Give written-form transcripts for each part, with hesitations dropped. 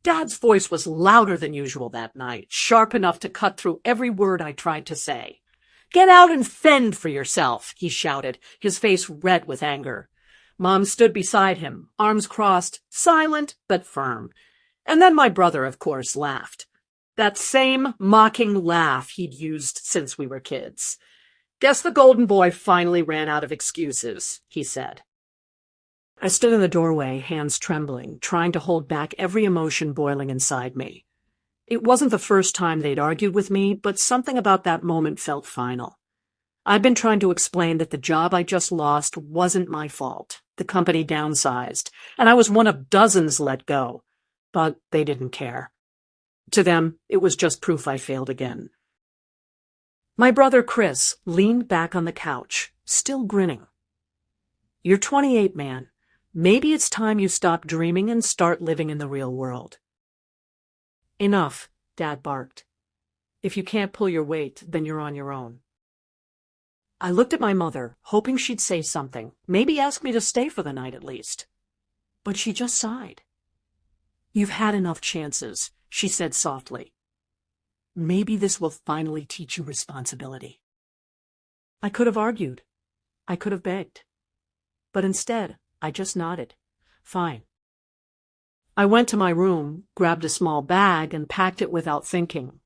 Dad's voice was louder than usual that night, sharp enough to cut through every word I tried to say. "Get out and fend for yourself," he shouted, his face red with anger. Mom stood beside him, arms crossed, silent but firm. And then my brother, of course, laughed. That same mocking laugh he'd used since we were kids. "Guess the golden boy finally ran out of excuses," he said. I stood in the doorway, hands trembling, trying to hold back every emotion boiling inside me. It wasn't the first time they'd argued with me, but something about that moment felt final. I'd been trying to explain that the job I just lost wasn't my fault. The company downsized, and I was one of dozens let go. But they didn't care. To them, it was just proof I failed again. My brother Chris leaned back on the couch, still grinning. "You're 28, man. Maybe it's time you stop dreaming and start living in the real world." "Enough," Dad barked. "If you can't pull your weight, then you're on your own." I looked at my mother, hoping she'd say something, maybe ask me to stay for the night at least. But she just sighed. "You've had enough chances," she said softly. "Maybe this will finally teach you responsibility." I could have argued. I could have begged. But instead, I just nodded. Fine. I went to my room, grabbed a small bag, and packed it without thinking.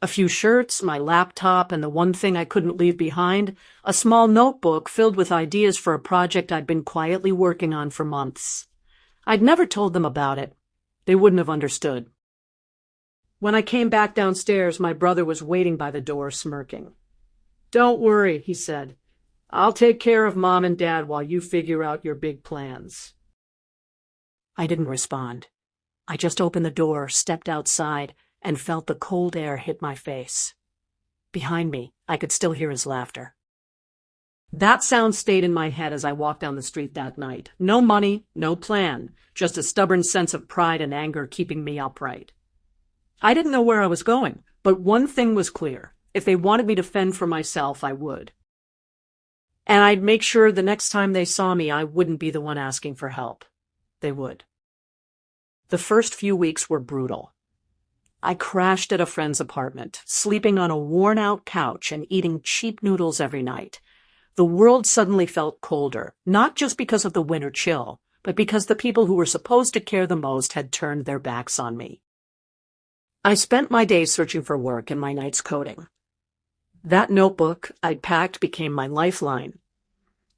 A few shirts, my laptop, and the one thing I couldn't leave behind, a small notebook filled with ideas for a project I'd been quietly working on for months. I'd never told them about it. They wouldn't have understood. When I came back downstairs, my brother was waiting by the door, smirking. "Don't worry," he said. "I'll take care of Mom and Dad while you figure out your big plans." I didn't respond. I just opened the door, stepped outside, and felt the cold air hit my face. Behind me, I could still hear his laughter. That sound stayed in my head as I walked down the street that night. No money, no plan, just a stubborn sense of pride and anger keeping me upright. I didn't know where I was going, but one thing was clear. If they wanted me to fend for myself, I would. And I'd make sure the next time they saw me, I wouldn't be the one asking for help. They would. The first few weeks were brutal. I crashed at a friend's apartment, sleeping on a worn-out couch and eating cheap noodles every night. The world suddenly felt colder, not just because of the winter chill, but because the people who were supposed to care the most had turned their backs on me. I spent my days searching for work and my nights coding. That notebook I'd packed became my lifeline.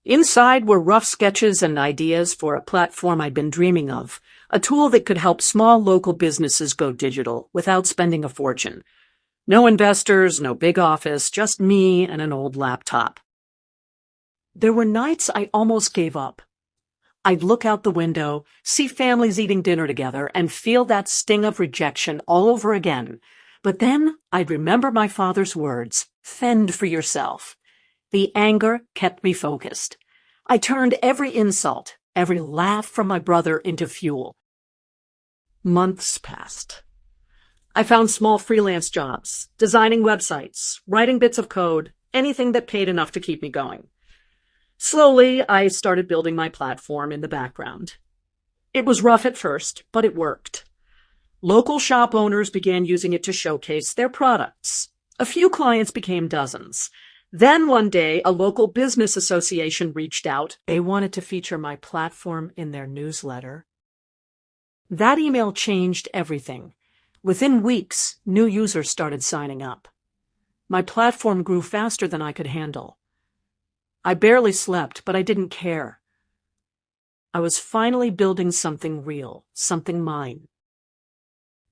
Inside were rough sketches and ideas for a platform I'd been dreaming of, a tool that could help small local businesses go digital without spending a fortune. No investors, no big office, just me and an old laptop. There were nights I almost gave up. I'd look out the window, see families eating dinner together, and feel that sting of rejection all over again. But then I'd remember my father's words, "Fend for yourself." The anger kept me focused. I turned every insult, every laugh from my brother into fuel. Months passed. I found small freelance jobs, designing websites, writing bits of code, anything that paid enough to keep me going. Slowly, I started building my platform in the background. It was rough at first, but it worked. Local shop owners began using it to showcase their products. A few clients became dozens. Then one day, a local business association reached out. They wanted to feature my platform in their newsletter. That email changed everything. Within weeks, new users started signing up. My platform grew faster than I could handle. I barely slept, but I didn't care. I was finally building something real, something mine.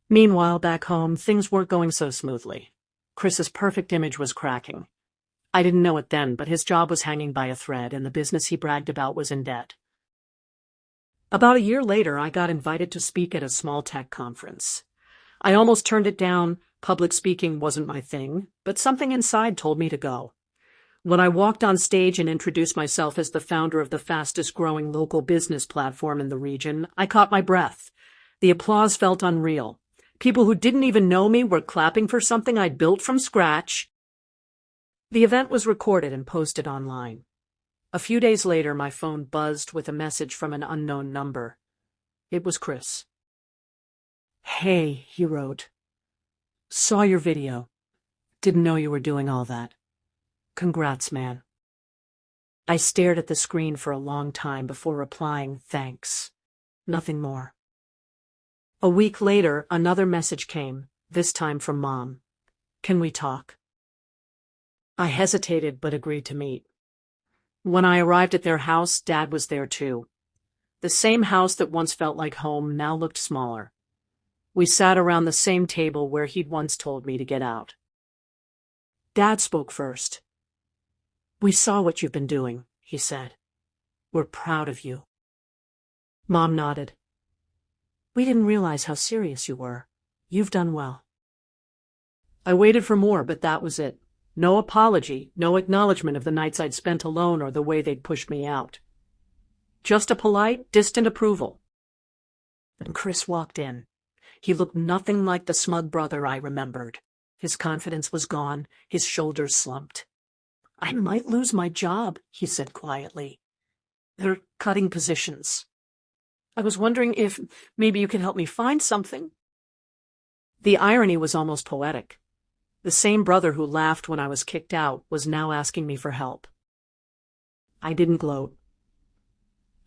Meanwhile, back home, things weren't going so smoothly. Chris's perfect image was cracking. I didn't know it then, but his job was hanging by a thread, and the business he bragged about was in debt. About a year later, I got invited to speak at a small tech conference. I almost turned it down. Public speaking wasn't my thing, but something inside told me to go. When I walked on stage and introduced myself as the founder of the fastest-growing local business platform in the region, I caught my breath. The applause felt unreal. People who didn't even know me were clapping for something I'd built from scratch. The event was recorded and posted online. A few days later, my phone buzzed with a message from an unknown number. It was Chris. Hey, he wrote. Saw your video. Didn't know you were doing all that. Congrats, man. I stared at the screen for a long time before replying, thanks. Nothing more. A week later, another message came, this time from Mom. Can we talk? I hesitated but agreed to meet. When I arrived at their house, Dad was there too. The same house that once felt like home now looked smaller. We sat around the same table where he'd once told me to get out. Dad spoke first. We saw what you've been doing, he said. We're proud of you. Mom nodded. We didn't realize how serious you were. You've done well. I waited for more, but that was it. No apology, no acknowledgement of the nights I'd spent alone or the way they'd pushed me out. Just a polite, distant approval. Then Chris walked in. He looked nothing like the smug brother I remembered. His confidence was gone, his shoulders slumped. I might lose my job, he said quietly. They're cutting positions. I was wondering if maybe you could help me find something. The irony was almost poetic. The same brother who laughed when I was kicked out was now asking me for help. I didn't gloat.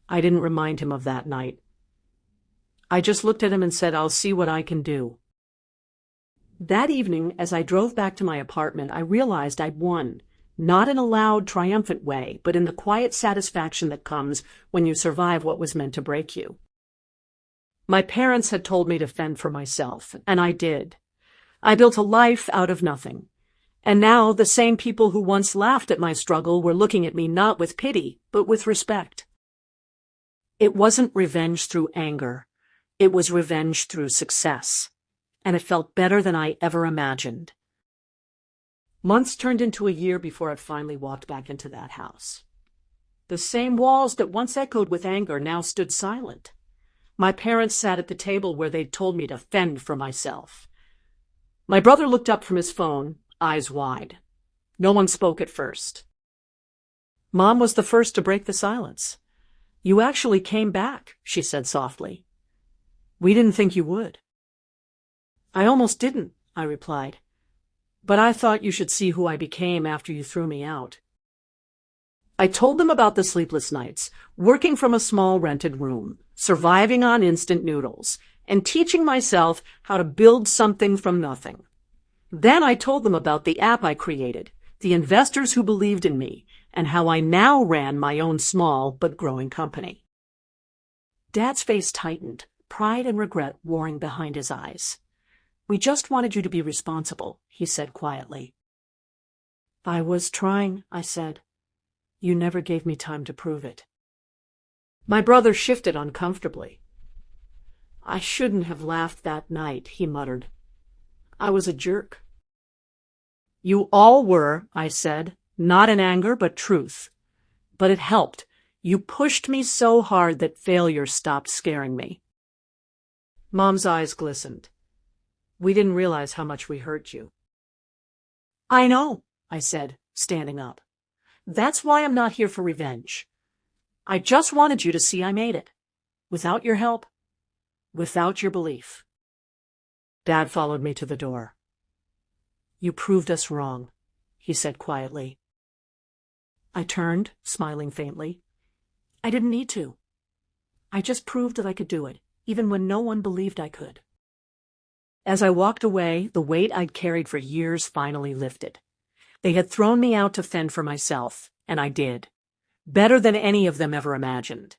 I didn't remind him of that night. I just looked at him and said, I'll see what I can do. That evening, as I drove back to my apartment, I realized I'd won, not in a loud, triumphant way, but in the quiet satisfaction that comes when you survive what was meant to break you. My parents had told me to fend for myself, and I did. I built a life out of nothing. And now the same people who once laughed at my struggle were looking at me not with pity, but with respect. It wasn't revenge through anger. It was revenge through success. And it felt better than I ever imagined. Months turned into a year before I finally walked back into that house. The same walls that once echoed with anger now stood silent. My parents sat at the table where they'd told me to fend for myself. My brother looked up from his phone, eyes wide. No one spoke at first. Mom was the first to break the silence. You actually came back, she said softly. We didn't think you would. I almost didn't, I replied. But I thought you should see who I became after you threw me out. I told them about the sleepless nights, working from a small rented room, surviving on instant noodles, and teaching myself how to build something from nothing. Then I told them about the app I created, the investors who believed in me, and how I now ran my own small but growing company. Dad's face tightened, pride and regret warring behind his eyes. We just wanted you to be responsible, he said quietly. I was trying, I said. You never gave me time to prove it. My brother shifted uncomfortably. I shouldn't have laughed that night, he muttered. I was a jerk. You all were, I said, not in anger but truth. But it helped. You pushed me so hard that failure stopped scaring me. Mom's eyes glistened. We didn't realize how much we hurt you. I know, I said, standing up. That's why I'm not here for revenge. I just wanted you to see I made it. Without your help. Without your belief. Dad followed me to the door. You proved us wrong, he said quietly. I turned, smiling faintly. I didn't need to. I just proved that I could do it, even when no one believed I could. As I walked away, the weight I'd carried for years finally lifted. They had thrown me out to fend for myself, and I did. Better than any of them ever imagined.